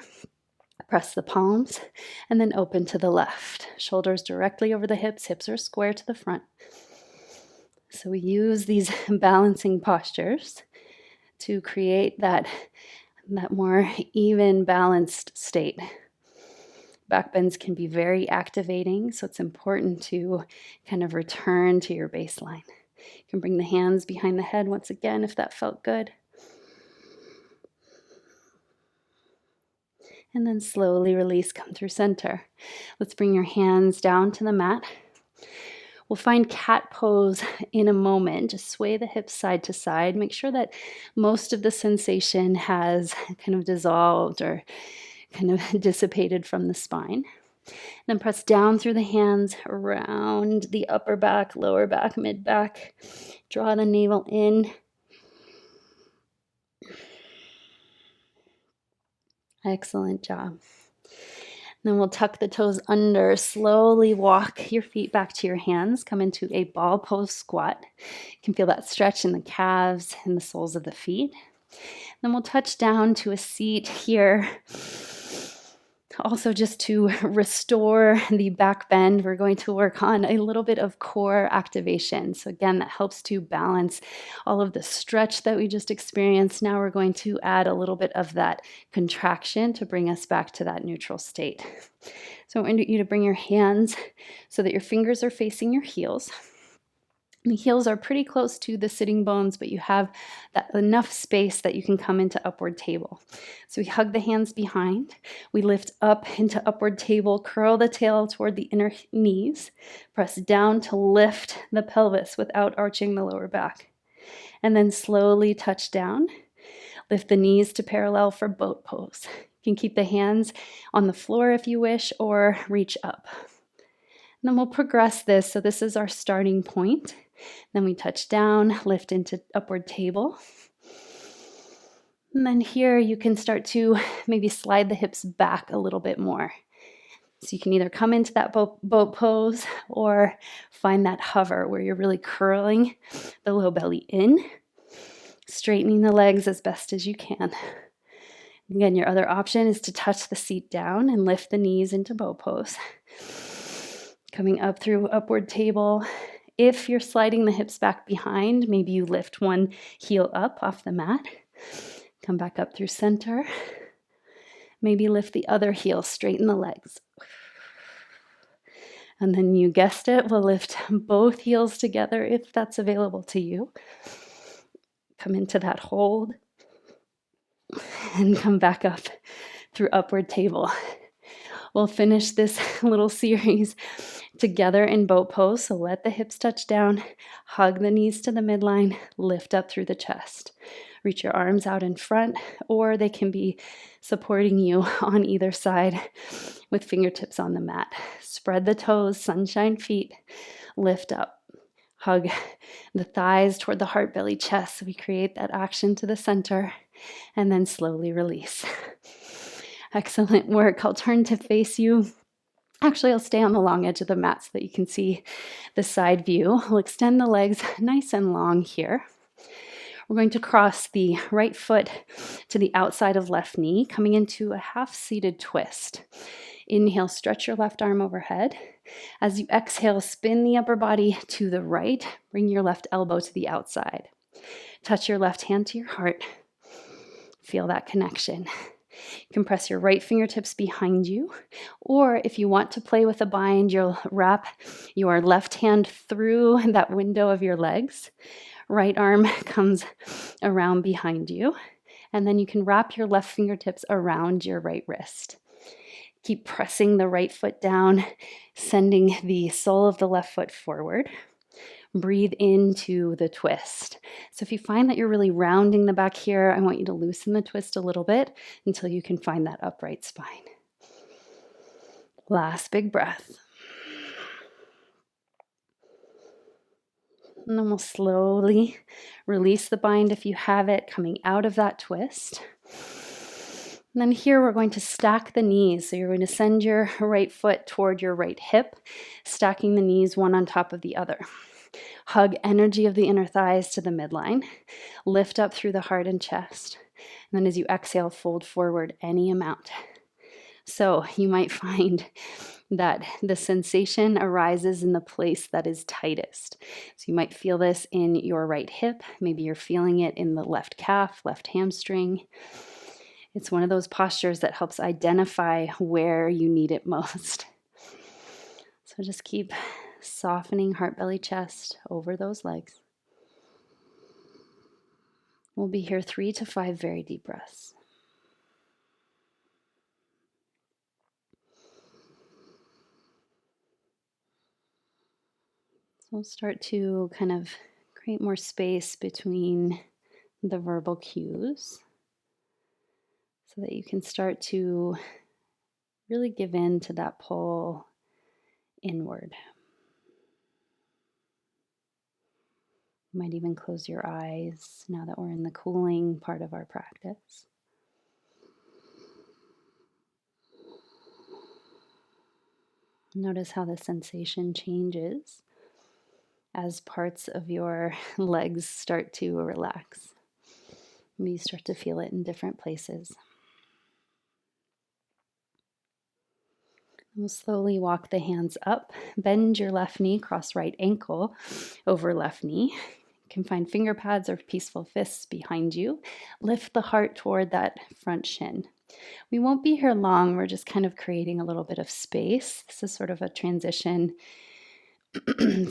Press the palms and then open to the left. Shoulders directly over the hips. Hips are square to the front. So we use these balancing postures to create that more even, balanced state. Back bends can be very activating, so it's important to kind of return to your baseline. You can bring the hands behind the head once again if that felt good. And then slowly release, come through center. Let's bring your hands down to the mat. We'll find cat pose in a moment. Just sway the hips side to side. Make sure that most of the sensation has kind of dissolved or kind of dissipated from the spine. Then press down through the hands, around the upper back, lower back, mid back. Draw the navel in. Excellent job. Then we'll tuck the toes under, slowly walk your feet back to your hands, come into a ball pose squat. You can feel that stretch in the calves and the soles of the feet. Then we'll touch down to a seat here. Also, just to restore the back bend, we're going to work on a little bit of core activation. So again, that helps to balance all of the stretch that we just experienced. Now we're going to add a little bit of that contraction to bring us back to that neutral state. So I want you to bring your hands so that your fingers are facing your heels. The heels are pretty close to the sitting bones, but you have that enough space that you can come into upward table. So we hug the hands behind. We lift up into upward table, curl the tail toward the inner knees, press down to lift the pelvis without arching the lower back. And then slowly touch down. Lift the knees to parallel for boat pose. You can keep the hands on the floor if you wish, or reach up. And then we'll progress this. So this is our starting point. Then we touch down, lift into upward table. And then here you can start to maybe slide the hips back a little bit more. So you can either come into that boat pose or find that hover where you're really curling the low belly in, straightening the legs as best as you can. Again, your other option is to touch the seat down and lift the knees into boat pose. Coming up through upward table. If you're sliding the hips back behind, maybe you lift one heel up off the mat. Come back up through center. Maybe lift the other heel, straighten the legs. And then you guessed it, we'll lift both heels together if that's available to you. Come into that hold. And come back up through upward table. We'll finish this little series together in boat pose. So let the hips touch down, hug the knees to the midline, lift up through the chest. Reach your arms out in front, or they can be supporting you on either side with fingertips on the mat. Spread the toes, sunshine feet, lift up. Hug the thighs toward the heart, belly, chest. So we create that action to the center. and then slowly release. Excellent work. I'll turn to face you. Actually, I'll stay on the long edge of the mat so that you can see the side view. We'll extend the legs nice and long here. We're going to cross the right foot to the outside of left knee, coming into a half-seated twist. Inhale, stretch your left arm overhead. As you exhale, spin the upper body to the right. Bring your left elbow to the outside. Touch your left hand to your heart. Feel that connection. You can press your right fingertips behind you, or if you want to play with a bind, you'll wrap your left hand through that window of your legs. Right arm comes around behind you, and then you can wrap your left fingertips around your right wrist. Keep pressing the right foot down, sending the sole of the left foot forward. Breathe into the twist. So if you find that you're really rounding the back here, I want you to loosen the twist a little bit until you can find that upright spine. Last big breath. And then we'll slowly release the bind if you have it, coming out of that twist. And then here we're going to stack the knees. So you're going to send your right foot toward your right hip, stacking the knees one on top of the other. Hug energy of the inner thighs to the midline. Lift up through the heart and chest. And then as you exhale, fold forward any amount. So you might find that the sensation arises in the place that is tightest. So you might feel this in your right hip. Maybe you're feeling it in the left calf, left hamstring. It's one of those postures that helps identify where you need it most. So just keep softening heart, belly, chest over those legs. We'll be here 3 to 5 very deep breaths. So we'll start to kind of create more space between the verbal cues so that you can start to really give in to that pull inward. You might even close your eyes now that we're in the cooling part of our practice. Notice how the sensation changes as parts of your legs start to relax. Maybe you start to feel it in different places. We'll slowly walk the hands up. Bend your left knee, cross right ankle over left knee. You can find finger pads or peaceful fists behind you. Lift the heart toward that front shin. We won't be here long. We're just kind of creating a little bit of space. This is sort of a transition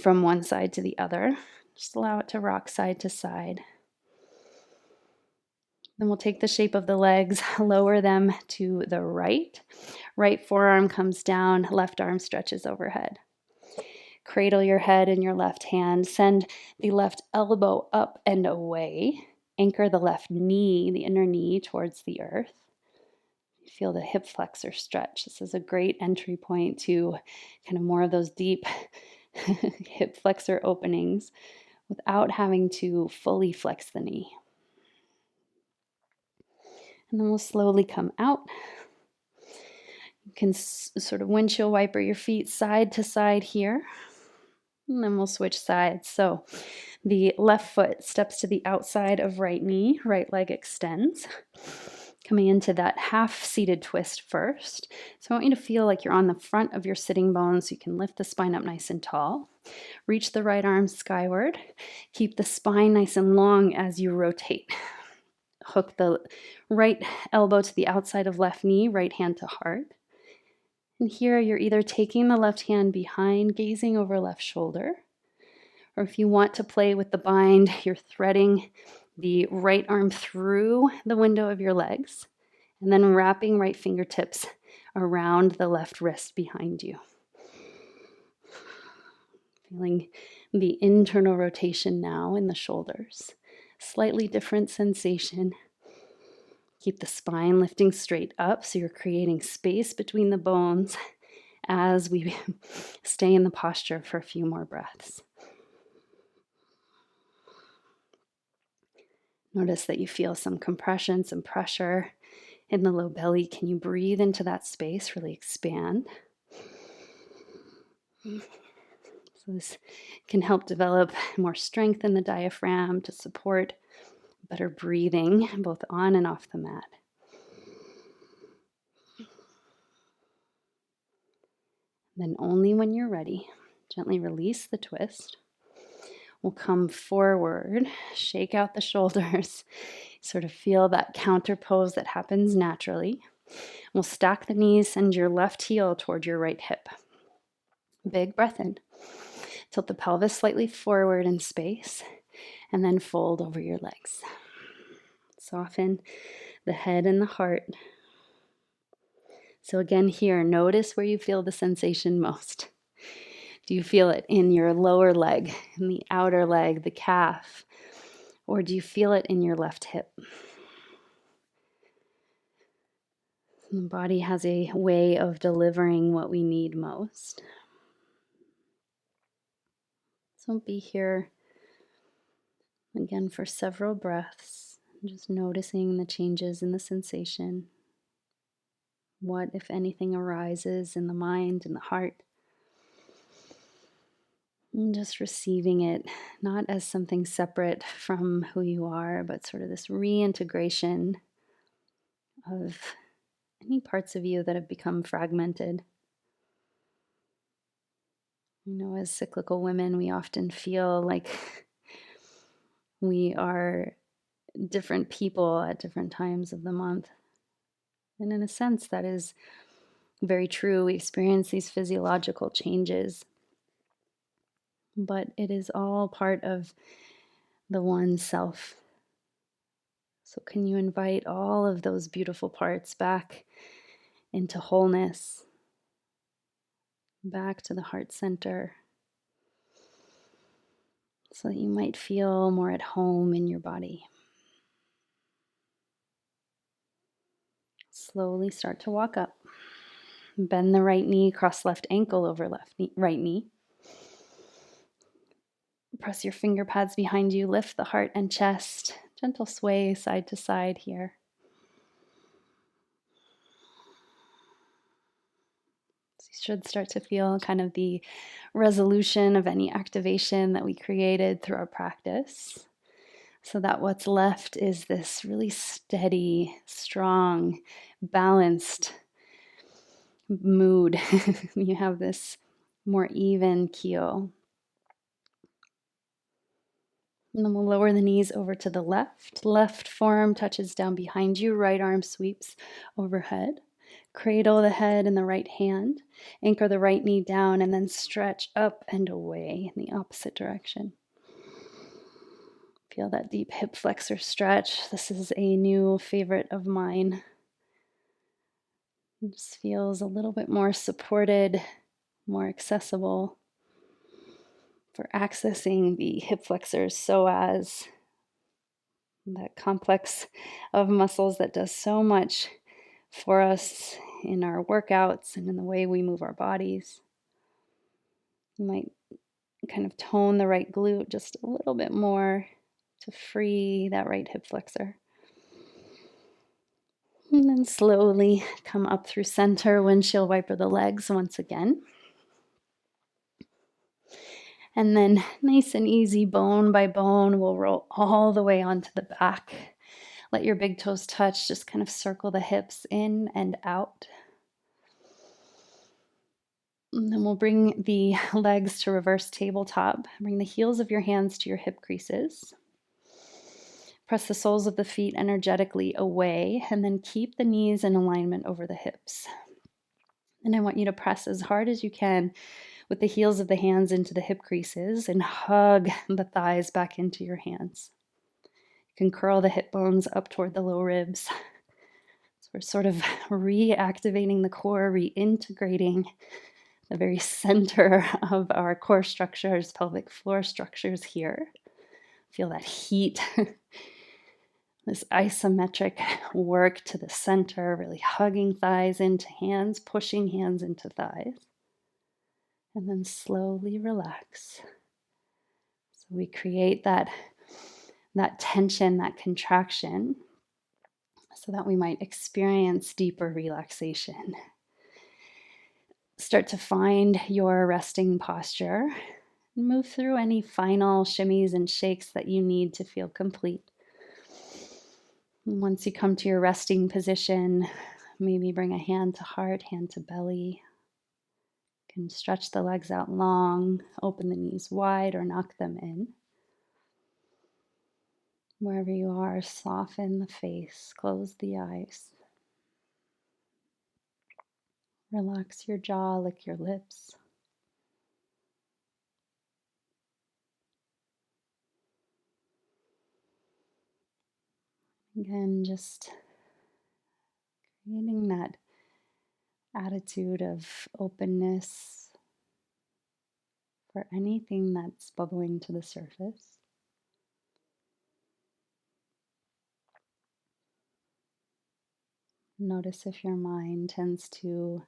from one side to the other. Just allow it to rock side to side. Then we'll take the shape of the legs, lower them to the right. Right forearm comes down, left arm stretches overhead. Cradle your head in your left hand. Send the left elbow up and away. Anchor the left knee, the inner knee, towards the earth. Feel the hip flexor stretch. This is a great entry point to kind of more of those deep hip flexor openings without having to fully flex the knee. And then we'll slowly come out. You can sort of windshield wiper your feet side to side here. And then we'll switch sides. So the left foot steps to the outside of right knee, right leg extends. Coming into that half-seated twist first. So I want you to feel like you're on the front of your sitting bones so you can lift the spine up nice and tall. Reach the right arm skyward. Keep the spine nice and long as you rotate. Hook the right elbow to the outside of left knee, right hand to heart. And here you're either taking the left hand behind, gazing over left shoulder, or if you want to play with the bind, you're threading the right arm through the window of your legs, and then wrapping right fingertips around the left wrist behind you. Feeling the internal rotation now in the shoulders. Slightly different sensation. Keep the spine lifting straight up so you're creating space between the bones as we stay in the posture for a few more breaths. Notice that you feel some compression, some pressure in the low belly. Can you breathe into that space, really expand? So this can help develop more strength in the diaphragm to support better breathing, both on and off the mat. Then only when you're ready, gently release the twist. We'll come forward, shake out the shoulders, sort of feel that counter pose that happens naturally. We'll stack the knees, send your left heel toward your right hip. Big breath in. Tilt the pelvis slightly forward in space, and then fold over your legs. Soften the head and the heart. So again here, notice where you feel the sensation most. Do you feel it in your lower leg, in the outer leg, the calf? Or do you feel it in your left hip? The body has a way of delivering what we need most. So be here again for several breaths, just noticing the changes in the sensation. What, if anything, arises in the mind and the heart? And just receiving it, not as something separate from who you are, but sort of this reintegration of any parts of you that have become fragmented. As cyclical women, we often feel like we are different people at different times of the month. And in a sense, that is very true. We experience these physiological changes, but it is all part of the one self. So can you invite all of those beautiful parts back into wholeness, back to the heart center, so that you might feel more at home in your body. Slowly start to walk up. Bend the right knee, cross left ankle over right knee. Press your finger pads behind you, lift the heart and chest. Gentle sway side to side here. So you should start to feel kind of the resolution of any activation that we created through our practice. So that what's left is this really steady, strong, balanced mood. You have this more even keel. And then we'll lower the knees over to the left. Left forearm touches down behind you. Right arm sweeps overhead. Cradle the head in the right hand. Anchor the right knee down and then stretch up and away in the opposite direction. Feel that deep hip flexor stretch. This is a new favorite of mine. It just feels a little bit more supported, more accessible for accessing the hip flexors, psoas, that complex of muscles that does so much for us in our workouts and in the way we move our bodies. You might kind of tone the right glute just a little bit more to free that right hip flexor. And then slowly come up through center, windshield wiper the legs once again. And then nice and easy, bone by bone, we'll roll all the way onto the back. Let your big toes touch, just kind of circle the hips in and out. And then we'll bring the legs to reverse tabletop. Bring the heels of your hands to your hip creases. Press the soles of the feet energetically away, and then keep the knees in alignment over the hips. And I want you to press as hard as you can with the heels of the hands into the hip creases and hug the thighs back into your hands. You can curl the hip bones up toward the low ribs. So we're sort of reactivating the core, reintegrating the very center of our core structures, pelvic floor structures here. Feel that heat, this isometric work to the center, really hugging thighs into hands, pushing hands into thighs. And then slowly relax. So we create that that tension, that contraction, so that we might experience deeper relaxation. Start to find your resting posture. Move through any final shimmies and shakes that you need to feel complete. Once you come to your resting position, maybe bring a hand to heart, hand to belly. You can stretch the legs out long, open the knees wide, or knock them in. Wherever you are, soften the face, close the eyes. Relax your jaw, lick your lips. Again, just creating that attitude of openness for anything that's bubbling to the surface. Notice if your mind tends to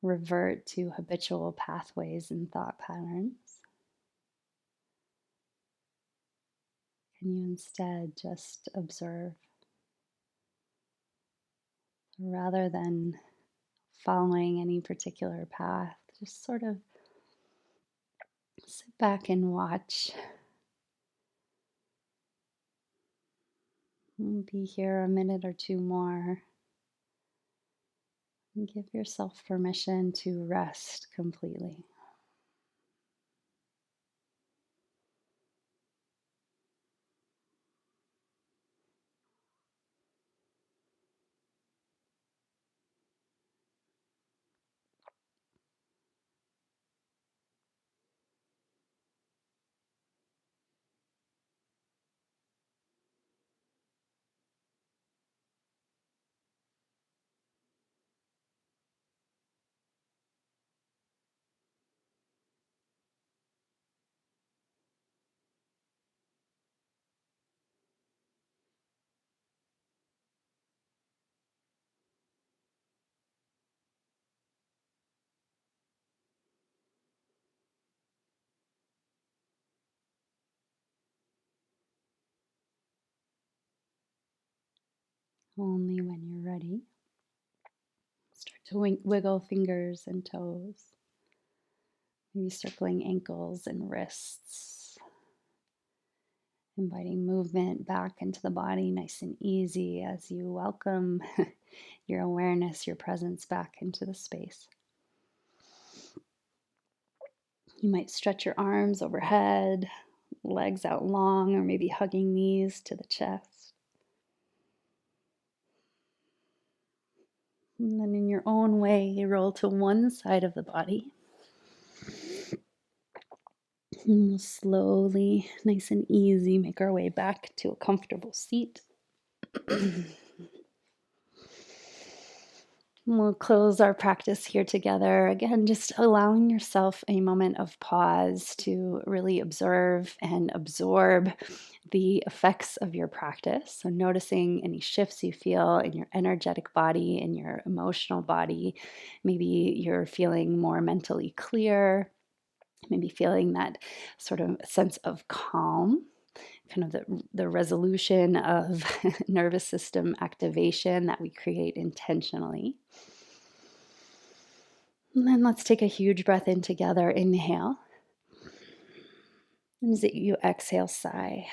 revert to habitual pathways and thought patterns. Can you instead just observe rather than following any particular path? Just sort of sit back and watch. Be here a minute or two more. And give yourself permission to rest completely. Only when you're ready, start to wiggle fingers and toes, maybe circling ankles and wrists, inviting movement back into the body nice and easy as you welcome your awareness, your presence back into the space. You might stretch your arms overhead, legs out long, or maybe hugging knees to the chest. And then in your own way, you roll to one side of the body. And we'll slowly, nice and easy, make our way back to a comfortable seat. We'll close our practice here together. Again, just allowing yourself a moment of pause to really observe and absorb the effects of your practice. So, noticing any shifts you feel in your energetic body, in your emotional body. Maybe you're feeling more mentally clear, maybe feeling that sort of sense of calm. Kind of the resolution of nervous system activation that we create intentionally. And then let's take a huge breath in together. Inhale. And as you exhale, sigh.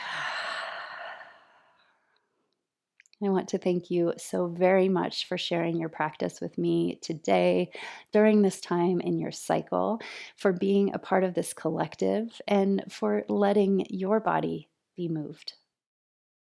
I want to thank you so very much for sharing your practice with me today during this time in your cycle, for being a part of this collective, and for letting your body be moved.